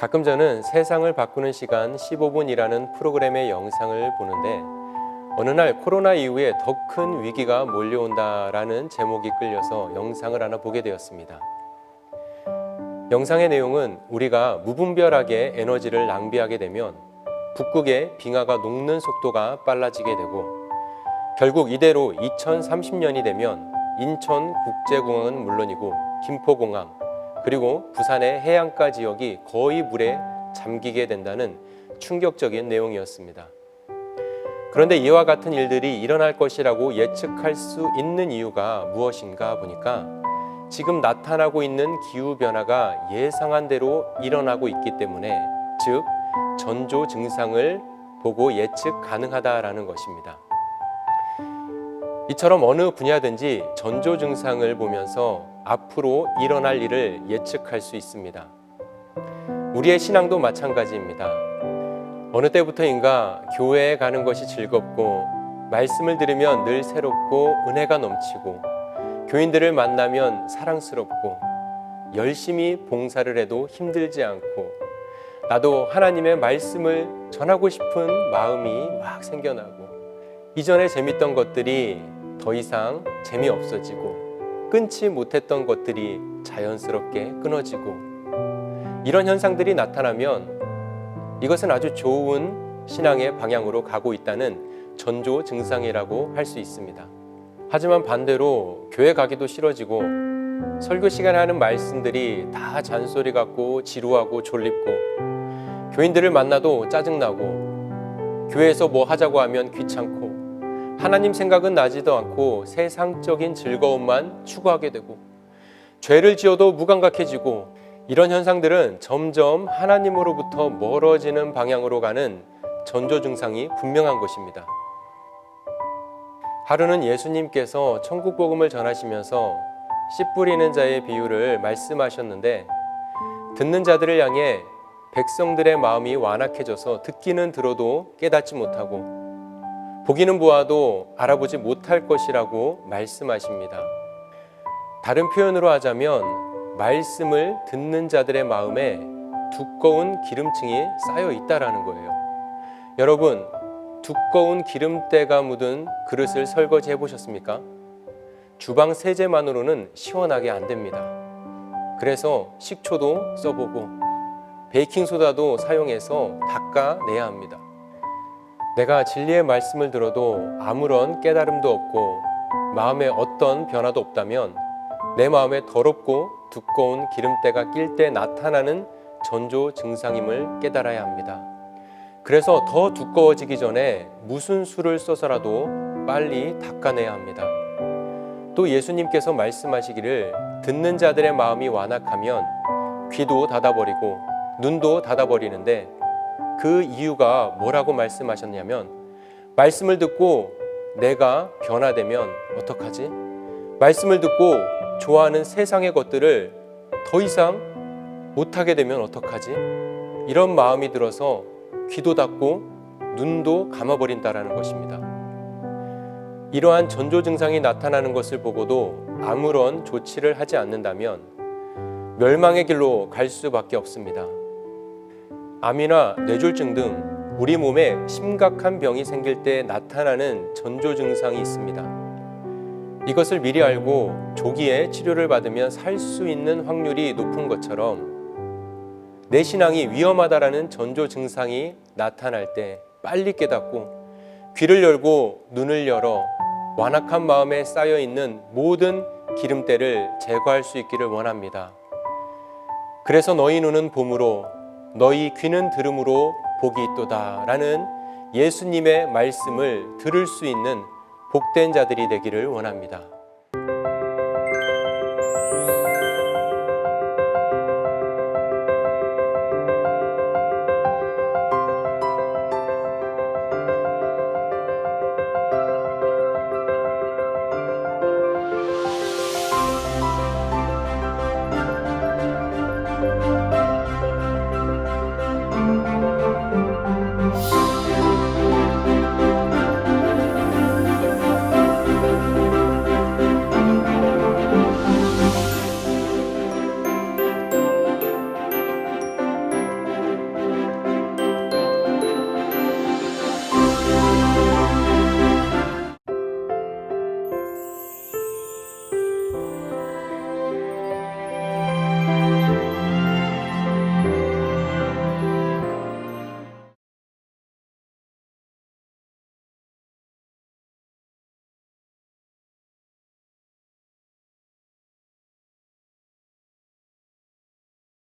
가끔 저는 세상을 바꾸는 시간 15분이라는 프로그램의 영상을 보는데 어느 날 코로나 이후에 더 큰 위기가 몰려온다라는 제목이 끌려서 영상을 하나 보게 되었습니다. 영상의 내용은 우리가 무분별하게 에너지를 낭비하게 되면 북극의 빙하가 녹는 속도가 빨라지게 되고 결국 이대로 2030년이 되면 인천국제공항은 물론이고 김포공항 그리고 부산의 해안가 지역이 거의 물에 잠기게 된다는 충격적인 내용이었습니다. 그런데 이와 같은 일들이 일어날 것이라고 예측할 수 있는 이유가 무엇인가 보니까 지금 나타나고 있는 기후변화가 예상한 대로 일어나고 있기 때문에 즉 전조 증상을 보고 예측 가능하다라는 것입니다. 이처럼 어느 분야든지 전조 증상을 보면서 앞으로 일어날 일을 예측할 수 있습니다. 우리의 신앙도 마찬가지입니다. 어느 때부터인가 교회에 가는 것이 즐겁고 말씀을 들으면 늘 새롭고 은혜가 넘치고 교인들을 만나면 사랑스럽고 열심히 봉사를 해도 힘들지 않고 나도 하나님의 말씀을 전하고 싶은 마음이 막 생겨나고 이전에 재밌던 것들이 더 이상 재미없어지고 끊지 못했던 것들이 자연스럽게 끊어지고 이런 현상들이 나타나면 이것은 아주 좋은 신앙의 방향으로 가고 있다는 전조 증상이라고 할 수 있습니다. 하지만 반대로 교회 가기도 싫어지고 설교 시간에 하는 말씀들이 다 잔소리 같고 지루하고 졸립고 교인들을 만나도 짜증나고 교회에서 뭐 하자고 하면 귀찮고 하나님 생각은 나지도 않고 세상적인 즐거움만 추구하게 되고 죄를 지어도 무감각해지고 이런 현상들은 점점 하나님으로부터 멀어지는 방향으로 가는 전조 증상이 분명한 것입니다. 하루는 예수님께서 천국 복음을 전하시면서 씨 뿌리는 자의 비유를 말씀하셨는데 듣는 자들을 향해 백성들의 마음이 완악해져서 듣기는 들어도 깨닫지 못하고 보기는 보아도 알아보지 못할 것이라고 말씀하십니다. 다른 표현으로 하자면 말씀을 듣는 자들의 마음에 두꺼운 기름층이 쌓여 있다라는 거예요. 여러분, 두꺼운 기름때가 묻은 그릇을 설거지해 보셨습니까? 주방 세제만으로는 시원하게 안 됩니다. 그래서 식초도 써보고 베이킹소다도 사용해서 닦아내야 합니다. 내가 진리의 말씀을 들어도 아무런 깨달음도 없고 마음에 어떤 변화도 없다면 내 마음에 더럽고 두꺼운 기름때가 낄 때 나타나는 전조 증상임을 깨달아야 합니다. 그래서 더 두꺼워지기 전에 무슨 수를 써서라도 빨리 닦아내야 합니다. 또 예수님께서 말씀하시기를 듣는 자들의 마음이 완악하면 귀도 닫아버리고 눈도 닫아버리는데 그 이유가 뭐라고 말씀하셨냐면 말씀을 듣고 내가 변화되면 어떡하지? 말씀을 듣고 좋아하는 세상의 것들을 더 이상 못하게 되면 어떡하지? 이런 마음이 들어서 귀도 닫고 눈도 감아버린다라는 것입니다. 이러한 전조 증상이 나타나는 것을 보고도 아무런 조치를 하지 않는다면 멸망의 길로 갈 수밖에 없습니다. 암이나 뇌졸중 등 우리 몸에 심각한 병이 생길 때 나타나는 전조 증상이 있습니다. 이것을 미리 알고 조기에 치료를 받으면 살 수 있는 확률이 높은 것처럼 내 신앙이 위험하다라는 전조 증상이 나타날 때 빨리 깨닫고 귀를 열고 눈을 열어 완악한 마음에 쌓여있는 모든 기름때를 제거할 수 있기를 원합니다. 그래서 너희 눈은 봄으로 너희 귀는 들음으로 복이 있도다 라는 예수님의 말씀을 들을 수 있는 복된 자들이 되기를 원합니다.